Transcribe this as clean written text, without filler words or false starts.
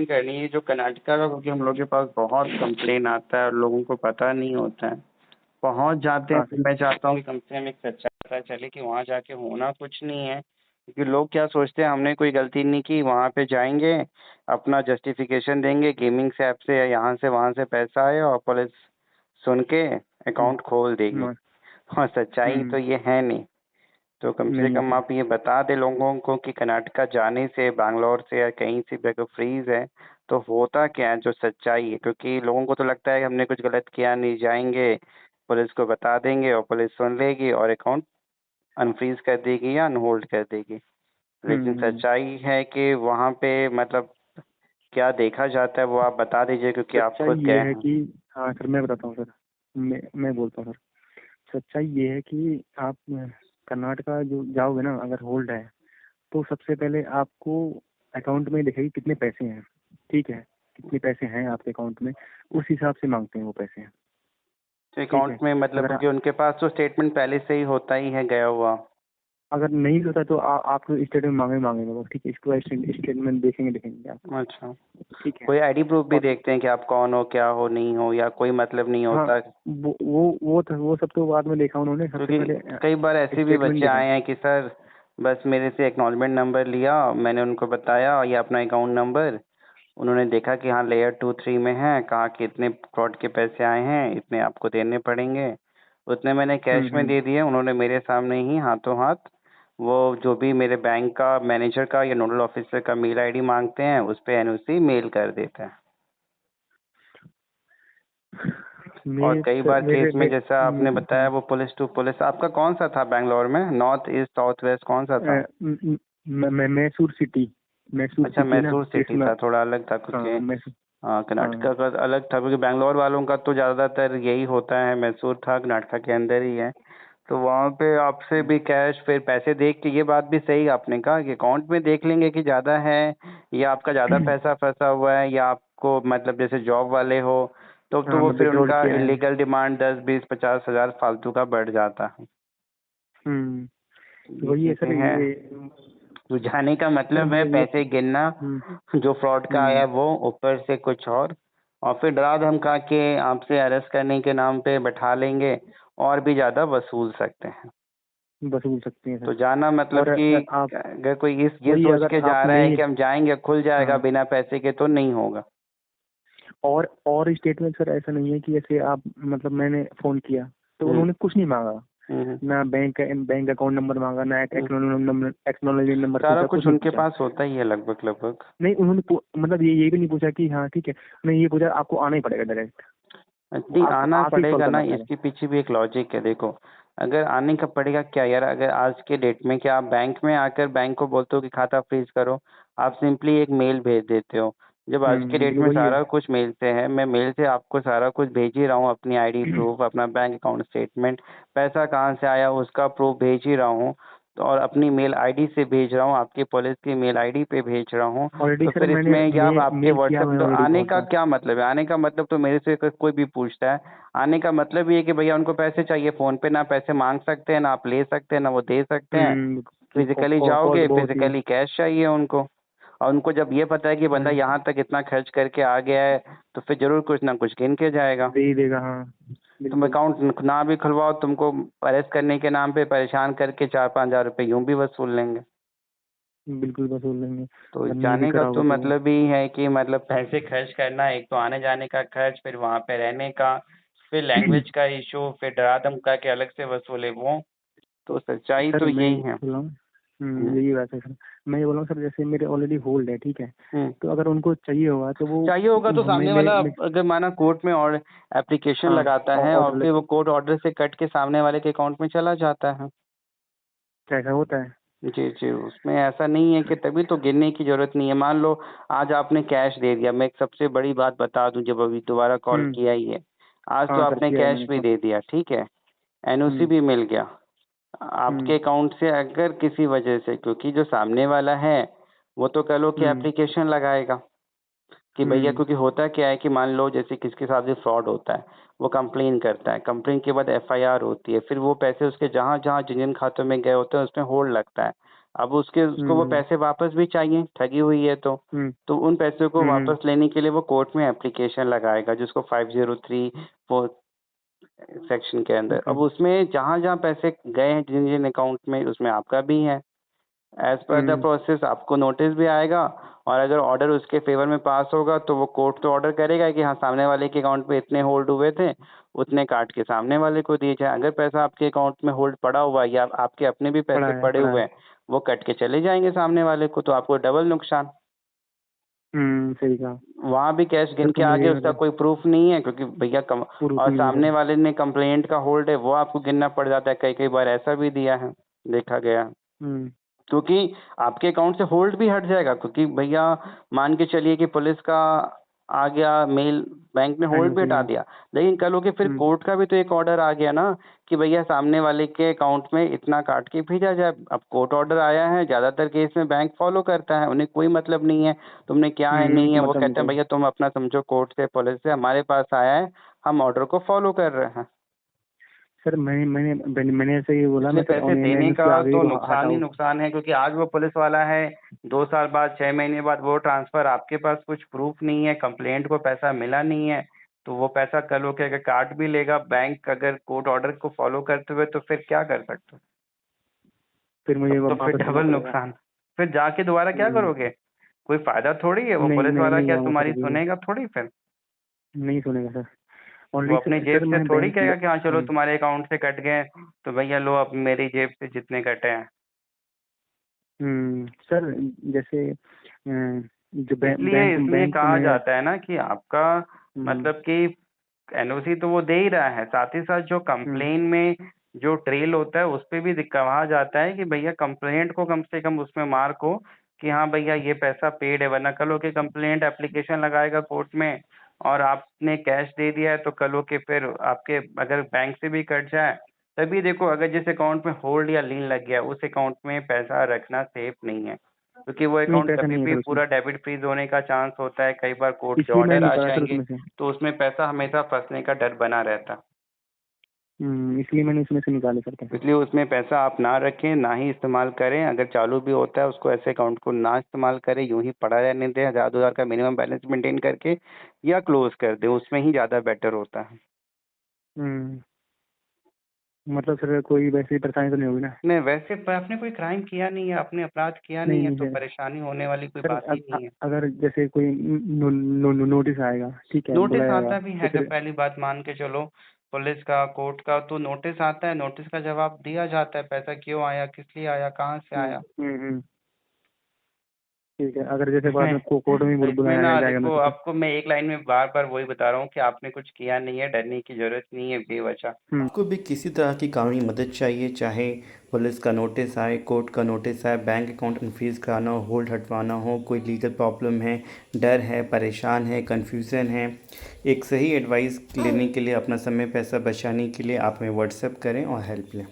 Complain करनी है जो कर्नाटका का, क्योंकि हम लोग के पास बहुत कंप्लेन आता है और लोगों को पता नहीं होता है, पहुंच जाते हैं। हाँ फिर मैं चाहता हूँ कि कम से कम एक सच्चाई पता चले कि वहाँ जाके होना कुछ नहीं है, क्योंकि लोग क्या सोचते हैं हमने कोई गलती नहीं की, वहाँ पे जाएंगे अपना जस्टिफिकेशन देंगे गेमिंग से ऐप से या यहाँ से वहाँ से पैसा आए और पुलिस सुन के हम्म, अकाउंट खोल देगी। हम्म, और सच्चाई तो ये है नहीं। तो कम से नहीं है कम सर। आप ये बता दें लोगों को कि कर्नाटका जाने से बैंगलोर से या कहीं से भी अगर फ्रीज है तो होता क्या है, जो सच्चाई है, क्योंकि लोगों को तो लगता है कि हमने कुछ गलत किया नहीं, जाएंगे पुलिस को बता देंगे और पुलिस सुन लेगी और अकाउंट अनफ्रीज कर देगी या अनहोल्ड कर देगी। लेकिन हम्म। सच्चाई है कि वहाँ पे मतलब क्या देखा जाता है वो आप बता दीजिए, क्योंकि आप सच्चाई खुद ये गए है हैं। कि, हाँ सर मैं बताता हूँ सर, मैं बोलता हूँ सर। सच्चाई ये है कि आप कर्नाटका जो जाओगे ना, अगर होल्ड है तो सबसे पहले आपको अकाउंट में दिखेगी कितने पैसे हैं, ठीक है, कितने पैसे हैं आपके अकाउंट में, उस हिसाब से मांगते हैं वो पैसे। तो ठीक है। अकाउंट में मतलब अगर क्योंकि उनके पास तो स्टेटमेंट पहले से ही होता ही है गया हुआ। अगर नहीं होता तो आपको स्टेटमेंट मांगेंगे वो, ठीक है, इसको स्टेटमेंट देखेंगे आपका। अच्छा, ठीक है। कोई आईडी प्रूफ भी और देखते हैं कि आप कौन हो, क्या हो, नहीं हो, या कोई मतलब नहीं हाँ, होता? वो सब तो बाद में देखा उन्होंने, सबसे क्योंकि कई बार पहले ऐसे भी स्टेटमेंट बच्चे देखा। आए हैं कि सर बस मेरे से एक्नॉलेजमेंट नंबर लिया, मैंने उनको बताया ये अपना अकाउंट नंबर, उन्होंने देखा कि हाँ लेयर 2-3 में है, कहा कि इतने फ्रॉड के पैसे आए हैं, इतने आपको देने पड़ेंगे, उतने मैंने कैश में हम्म। दे दिए। उन्होंने मेरे सामने ही हाथों हाथ वो जो भी मेरे बैंक का मैनेजर का या नोडल ऑफिसर का मेल आईडी मांगते हैं उस पे एनओसी मेल कर देते हैं। और मेरे कई बार केस में जैसा आपने बताया हाँ, वो पुलिस टू पुलिस, आपका कौन सा था बैंगलोर में, नॉर्थ ईस्ट साउथ वेस्ट कौन सा था? मैसूर सिटी, मैसूर अच्छा, सिटी ना मैसूर सिटी कृष्णा। था, थोड़ा अलग था क्योंकि हाँ मैसूर। हाँ हाँ। कर्नाटका का अलग था, क्योंकि बैंगलोर वालों का तो ज़्यादातर यही होता है, मैसूर था कर्नाटका के अंदर ही है। तो वहाँ पे आपसे भी कैश फिर पैसे देख के, ये बात भी सही आपने कहा कि अकाउंट में देख लेंगे कि ज़्यादा है या आपका ज़्यादा पैसा फंसा हुआ है, या आपको मतलब जैसे जॉब वाले हो तो हाँ वो फिर विड्रॉल उनका किया है। इलीगल डिमांड 10-20-50 हज़ार फालतू का बढ़ जाता है। तो ये वही है चीज़ें सर हैं। ये। सुझाने का सर मतलब है ये पैसे गिनना, हम्म। जो फ्रॉड का हम्म। आया वो, ऊपर से कुछ और फिर डरा धमका के आपसे अरेस्ट करने के नाम पे बैठा लेंगे और भी ज़्यादा वसूल सकते हैं। वसूल सकते हैं तो सर। जाना मतलब और कि आप अगर कोई इस ये वही, सोच अगर के जा आप रहा है नहीं, कि हम जाएंगे खुल जाएगा हाँ, बिना पैसे के, तो नहीं होगा। और स्टेटमेंट सर ऐसा नहीं है कि ऐसे आप मतलब मैंने फोन किया तो हम्म उन्होंने कुछ नहीं मांगा, हम्म ना बैंक अकाउंट नंबर मांगा, ना हम्म। एक्नॉलेजमेंट नंबर सारा पूछा, कुछ कुछ नहीं उनके पूछा। पास होता ही है लगभग लगभग। नहीं उन्होंने मतलब ये भी नहीं पूछा कि हाँ ठीक है, उन्होंने ये पूछा आपको आना ही पड़ेगा डायरेक्ट, नहीं, आपको आना आप ही सॉल्व पड़ेगा ना, करना पड़ेगा। इसके पीछे भी एक लॉजिक है। देखो, अगर आने का पड़ेगा क्या यार, अगर आज के डेट में क्या आप बैंक में आकर बैंक को बोलते हो कि खाता फ्रीज करो? आप सिंपली एक मेल भेज देते हो। जब आज के डेट बिल्कुल में वही है। सारा कुछ मेल से है, मैं मेल से आपको सारा कुछ भेज ही रहा हूँ, अपनी आईडी प्रूफ, अपना बैंक अकाउंट स्टेटमेंट, पैसा कहाँ से आया उसका प्रूफ भेज ही रहा हूँ, तो और अपनी मेल आईडी से भेज रहा हूँ, आपकी पुलिस की मेल आईडी पे भेज रहा हूँ। ऑलरेडी तो सर फिर मैंने इसमें या आप आपके मेल किया व्हाट्सएप, हुआ है तो ऑलरेडी आने बहुत का बार। क्या मतलब है? आने का मतलब तो मेरे से अगर कोई भी पूछता है, आने का मतलब ये है कि भैया उनको पैसे चाहिए, फोन पे ना पैसे मांग सकते हैं, ना आप ले सकते हैं, ना वो दे सकते हैं। फिजिकली कॉस्ट जाओगे, बहुत ही। फिजिकली कैश चाहिए उनको। और उनको जब ये पता है कि बंदा हम्म, यहाँ तक इतना खर्च करके आ गया है, तो फिर जरूर कुछ ना कुछ गिन के जाएगा। दे ही देगा हाँ। तुम बिल्कुल। अकाउंट ना भी खुलवाओ, तुमको अरेस्ट करने के नाम पे परेशान करके 4-5 हज़ार रुपये यूं भी वसूल लेंगे। बिल्कुल वसूल लेंगे, तो अगर नहीं भी जाने का करा तो होगा तो वो। मतलब ही है कि मतलब पैसे खर्च करना, एक तो आने जाने का खर्च, फिर वहां पे रहने का, फिर लैंग्वेज का इशू, फिर डरा धमका के अलग से वसूले वो। तो सच्चाई सर तो मैं यही ये है। बोल रहा हूँ, हम्म यही बात है सर। मैं ये बोल रहा हूँ सर, जैसे मेरे ऑलरेडी होल्ड है, ठीक है, हम्म। तो अगर उनको चाहिए होगा तो वो चाहिए होगा तो मैं सामने मैं, वाला मैं अगर माना कोर्ट में और एप्लीकेशन हाँ लगाता है और ऑर्डर फिर लग, वो कोर्ट ऑर्डर से कट के सामने वाले के अकाउंट में चला जाता है। ऐसा होता है। जी जी, उसमें ऐसा नहीं है कि तभी तो गिनने की जरूरत नहीं है। मान लो आज आपने कैश दे दिया, मैं एक सबसे बड़ी बात बता दूं, जब अभी दोबारा कॉल हम्म। किया ही है, आज तो हाँ सर आपने किया है कैश मैंने भी कॉल। दे दिया, ठीक है, एनओसी हम्म। भी मिल गया हम्म। आपके अकाउंट से, अगर किसी वजह से, क्योंकि जो सामने वाला है वो तो कह लो कि हम्म। एप्लीकेशन लगाएगा कि भैया, हम्म। क्योंकि होता क्या है कि मान लो जैसे किसके साथ भी फ्रॉड होता है, वो कंप्लेन करता है, कंप्लेन के बाद एफआईआर होती है, फिर वो पैसे उसके जहाँ जहाँ जिन जिन खातों में गए होते हैं उसमें होल्ड लगता है। अब उसको वो पैसे वापस भी चाहिए, ठगी हुई है तो उन पैसों को वापस लेने के लिए वो कोर्ट में एप्लीकेशन लगाएगा, जिसको 503 सेक्शन के अंदर। अब उसमें जहाँ-जहाँ पैसे गए हैं जिन-जिन अकाउंट में, उसमें आपका भी है। एज़ पर द प्रोसेस आपको नोटिस भी आएगा, और अगर ऑर्डर उसके फ़ेवर में पास होगा तो वो कोर्ट तो ऑर्डर करेगा कि हाँ, सामने वाले के अकाउंट पे इतने होल्ड हुए थे, उतने काट के सामने वाले को दिए जाएँ। अगर पैसा आपके अकाउंट में होल्ड पड़ा हुआ है या आपके अपने भी पैसे पड़े हुए हैं, वो कट के चले जाएँगे सामने वाले को, तो आपको डबल नुकसान। सही कहा। वहाँ भी कैश गिन सर के तो मुझे आगे उसका मतलब कोई प्रूफ नहीं है, क्योंकि भैया प्रूफ और नहीं है सामने सर। वाले ने कंप्लेंट का होल्ड है, वो आपको गिनना पड़ जाता है। कई-कई बार ऐसा भी दिया है, देखा गया है। हम्म क्योंकि आपके अकाउंट से होल्ड भी हट जाएगा, क्योंकि भैया मान के चलिए कि पुलिस का आ गया मेल, बैंक ने होल्ड भी हटा जी। दिया, लेकिन कल होके फिर कोर्ट का भी तो एक ऑर्डर आ गया ना कि भैया सामने वाले के अकाउंट में इतना काट के भेजा जाए। अब कोर्ट ऑर्डर आया है, ज़्यादातर केस में बैंक फॉलो करता है, उन्हें कोई मतलब नहीं है तुमने क्या है नहीं है, वो मतलब नहीं कहते हैं कोई। भैया तुम अपना समझो कोर्ट से पुलिस से, हमारे पास आया है, हम ऑर्डर को फॉलो कर रहे हैं। सर मैंने ऐसे ये बोला, इसलिए मैं सर पैसे देने ऑनलाइन का उसके आगे तो को नुकसान ही हटाऊँ। नुकसान है, क्योंकि आज वो पुलिस वाला है, 2 साल बाद, 6 महीने बाद वो ट्रांसफ़र, आपके पास कुछ प्रूफ़ नहीं है, कंप्लेंट को पैसा मिला नहीं है, तो वो पैसा कल होके अगर काट भी लेगा, बैंक अगर कोर्ट ऑर्डर को फ़ॉलो करते हुए, तो फिर क्या कर सकते हो? फिर मुझे तब तो फिर वापस करना डबल पड़ेगा। नुकसान। फिर जाके दोबारा क्या हम्म, करोगे? कोई फ़ायदा थोड़ी है, वो नहीं पुलिस नहीं वाला नहीं क्या जाऊँगा तुम्हारी सर अभी। सुनेगा थोड़ी फिर? नहीं सुनेगा सर। वो ऑलरेडी अपनी सर जेब सर से मैं थोड़ी बैंक कहेगा कि हाँ, चलो हाँ। तुम्हारे अकाउंट से कट गए, तो भैया लो अब मेरी जेब से जितने कटे हैं। सर जैसे जो इसलिए इसलिए बैंक कहा में। जाता है ना कि आपका हम्म मतलब कि एनओसी तो वो दे ही रहा है, साथ ही साथ जो हम्म कंप्लेन में जो ट्रेल होता है उस पे भी कहा जाता है कि भैया कंप्लेंट को कम से कम उसमें मार्क हो कि हाँ भैया ये पैसा पेड है, वरना कल हो के कंप्लेंट एप्लीकेशन लगाएगा कोर्ट में और आपने कैश दे दिया है, तो कल हो के फिर आपके अगर बैंक से भी कट जाए, तभी देखो अगर जिस अकाउंट में होल्ड या लीन लग गया उस अकाउंट में पैसा रखना सेफ नहीं है, क्योंकि वो नहीं, अकाउंट पैसा कभी नहीं है भी सर उसमें। पूरा डेबिट फ्रीज होने का चांस होता है, कई बार कोर्ट के इसलिए मैंने ऑर्डर आ निकाला सर जाएंगे, उसमें से। तो उसमें पैसा हमेशा फंसने का डर बना रहता। इसलिए मैंने उसमें से निकाले सर पैसे। इसलिए उसमें पैसा आप ना रखें, ना ही इस्तेमाल करें, अगर चालू भी होता है उसको ऐसे अकाउंट को ना इस्तेमाल करें, यूँ ही पड़ा रहने दें, 1000-2000 का मिनिमम बैलेंस मेंटेन करके या क्लोज़ कर दें, उसमें ही ज़्यादा बेटर होता है। हम्म मतलब सर कोई वैसी परेशानी तो नहीं होगी ना? नहीं, वैसे आपने कोई क्राइम किया नहीं है, आपने अपराध किया नहीं नहीं है, नहीं तो सर। परेशानी होने वाली कोई सर बात ही नहीं है। अगर जैसे कोई नोटिस आएगा, ठीक है, नोटिस बुलाया आता जाएगा, भी है, तो अगर फिर। पहली बात मान के चलो, पुलिस का, कोर्ट का, तो नोटिस आता है, नोटिस का जवाब दिया जाता है, पैसा क्यों आया, किस लिए आया, कहाँ से आया। ठीक है, अगर जैसे बाद इसमें में कोर्ट में इसमें बुलाया ना जाएगा देखो, मेरे को तो। आपको मैं एक लाइन में बार-बार वही बता रहा हूँ कि आपने कुछ किया नहीं है, डरने की ज़रूरत नहीं है बेवजह। आपको भी किसी तरह की कानूनी मदद चाहिए, चाहे पुलिस का नोटिस आए, कोर्ट का नोटिस आए, बैंक अकाउंट अनफ्रीज़ कराना हो, होल्ड हटवाना हो, कोई लीगल प्रॉब्लम है, डर है, परेशान है, कन्फ्यूज़न है, एक सही एडवाइस लेने के लिए, अपना समय पैसा बचाने के लिए आप हमें व्हाट्सएप करें और हेल्प लें।